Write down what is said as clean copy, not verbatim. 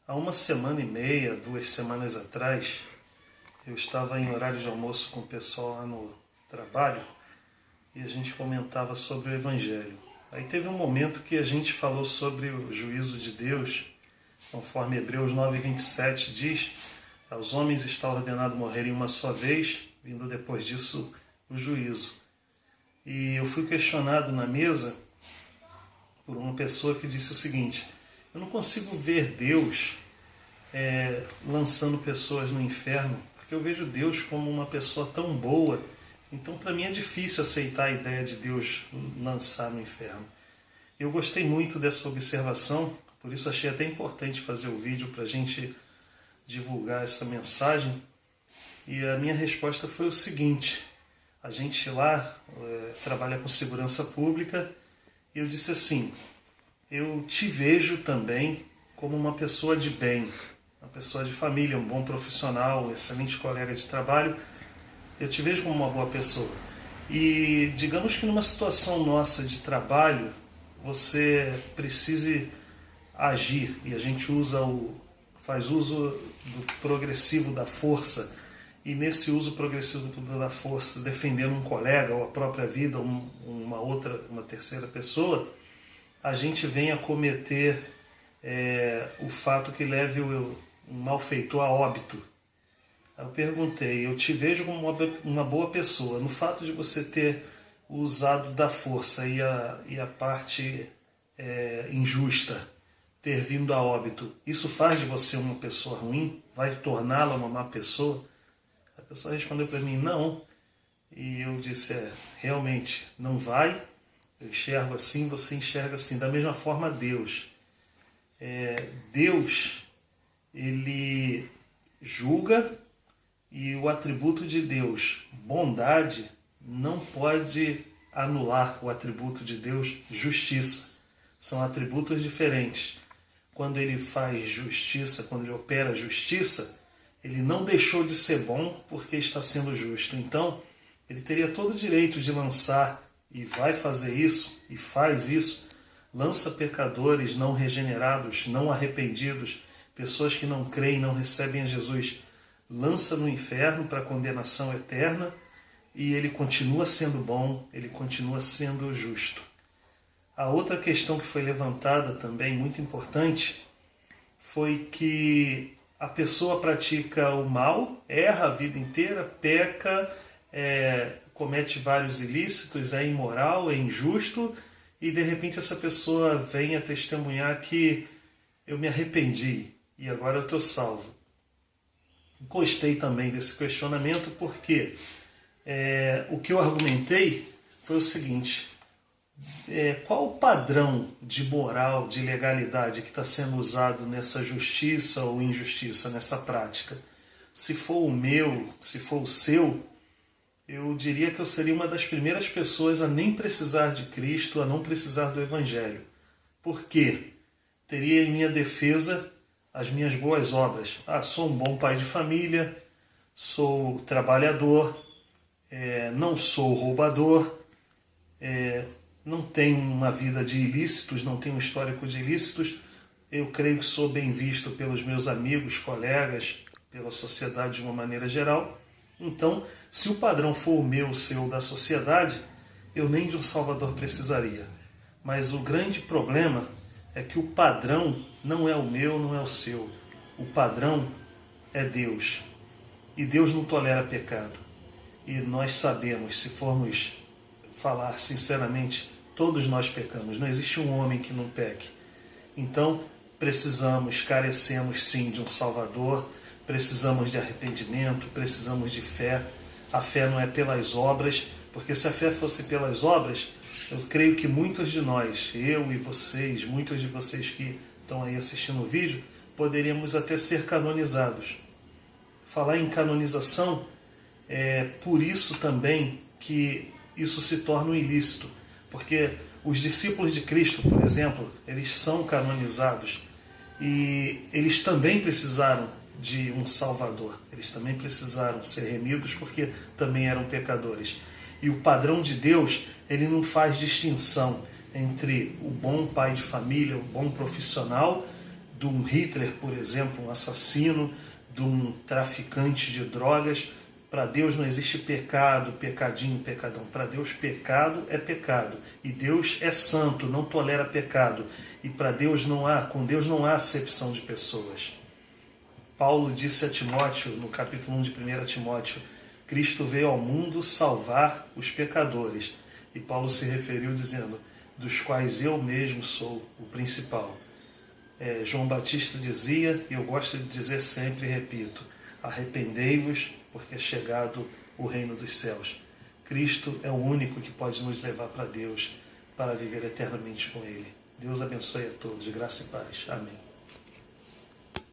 Há uma semana e meia, 2 semanas atrás, eu estava em horário de almoço com o pessoal lá no trabalho e a gente comentava sobre o Evangelho. Aí teve um momento que a gente falou sobre o juízo de Deus, conforme Hebreus 9:27 diz: aos homens está ordenado morrerem uma só vez, vindo depois disso o juízo. E eu fui questionado na mesa por uma pessoa que disse o seguinte: eu não consigo ver Deus lançando pessoas no inferno, porque eu vejo Deus como uma pessoa tão boa, então para mim é difícil aceitar a ideia de Deus lançar no inferno. Eu gostei muito dessa observação, por isso achei até importante fazer o vídeo para a gente divulgar essa mensagem. E a minha resposta foi o seguinte: a gente lá trabalha com segurança pública e eu disse assim: eu te vejo também como uma pessoa de bem, uma pessoa de família, um bom profissional, um excelente colega de trabalho. Eu te vejo como uma boa pessoa. E digamos que numa situação nossa de trabalho, você precise agir, e a gente faz uso do progressivo da força, e nesse uso progressivo da força, defendendo um colega ou a própria vida, uma terceira pessoa, a gente vem a cometer o fato que leve um malfeitor a óbito. Eu perguntei: eu te vejo como uma boa pessoa. No fato de você ter usado da força e a parte injusta ter vindo a óbito, isso faz de você uma pessoa ruim? Vai torná-la uma má pessoa? A pessoa respondeu para mim: não. E eu disse: realmente não vai. Eu enxergo assim, você enxerga assim. Da mesma forma, Deus. Deus, ele julga, e o atributo de Deus, bondade, não pode anular o atributo de Deus, justiça. São atributos diferentes. Quando ele faz justiça, quando ele opera justiça, ele não deixou de ser bom porque está sendo justo. Então, ele teria todo o direito de lançar, e vai fazer isso, e faz isso, lança pecadores não regenerados, não arrependidos, pessoas que não creem, não recebem a Jesus, lança no inferno para condenação eterna, e ele continua sendo bom, ele continua sendo justo. A outra questão que foi levantada também, muito importante, foi que a pessoa pratica o mal, erra a vida inteira, peca, comete vários ilícitos, é imoral, é injusto, e de repente essa pessoa vem a testemunhar que eu me arrependi e agora eu estou salvo. Gostei também desse questionamento porque o que eu argumentei foi o seguinte: qual o padrão de moral, de legalidade que está sendo usado nessa justiça ou injustiça, nessa prática? Se for o meu, se for o seu, eu diria que eu seria uma das primeiras pessoas a nem precisar de Cristo, a não precisar do Evangelho. Por quê? Teria em minha defesa as minhas boas obras. Sou um bom pai de família, sou trabalhador, não sou roubador, não tenho uma vida de ilícitos, não tenho um histórico de ilícitos. Eu creio que sou bem visto pelos meus amigos, colegas, pela sociedade de uma maneira geral. Então, se o padrão for o meu, o seu, da sociedade, eu nem de um Salvador precisaria. Mas o grande problema é que o padrão não é o meu, não é o seu. O padrão é Deus. E Deus não tolera pecado. E nós sabemos, se formos falar sinceramente, todos nós pecamos. Não existe um homem que não peque. Então, carecemos sim de um Salvador, precisamos de arrependimento, precisamos de fé. A fé não é pelas obras, porque se a fé fosse pelas obras, eu creio que muitos de nós, eu e vocês, muitos de vocês que estão aí assistindo o vídeo, poderíamos até ser canonizados. Falar em canonização, por isso também que isso se torna um ilícito, porque os discípulos de Cristo, por exemplo, eles são canonizados e eles também precisaram de um Salvador, eles também precisaram ser remidos porque também eram pecadores. E o padrão de Deus, ele não faz distinção entre o bom pai de família, o bom profissional, de um Hitler, por exemplo, um assassino, de um traficante de drogas. Para Deus não existe pecado, pecadinho, pecadão. Para Deus pecado é pecado. E Deus é santo, não tolera pecado. E para Deus com Deus não há acepção de pessoas. Paulo disse a Timóteo, no capítulo 1 de 1 Timóteo, Cristo veio ao mundo salvar os pecadores. E Paulo se referiu dizendo, dos quais eu mesmo sou o principal. João Batista dizia, e eu gosto de dizer sempre e repito, arrependei-vos, porque é chegado o reino dos céus. Cristo é o único que pode nos levar para Deus, para viver eternamente com Ele. Deus abençoe a todos, graça e paz. Amém.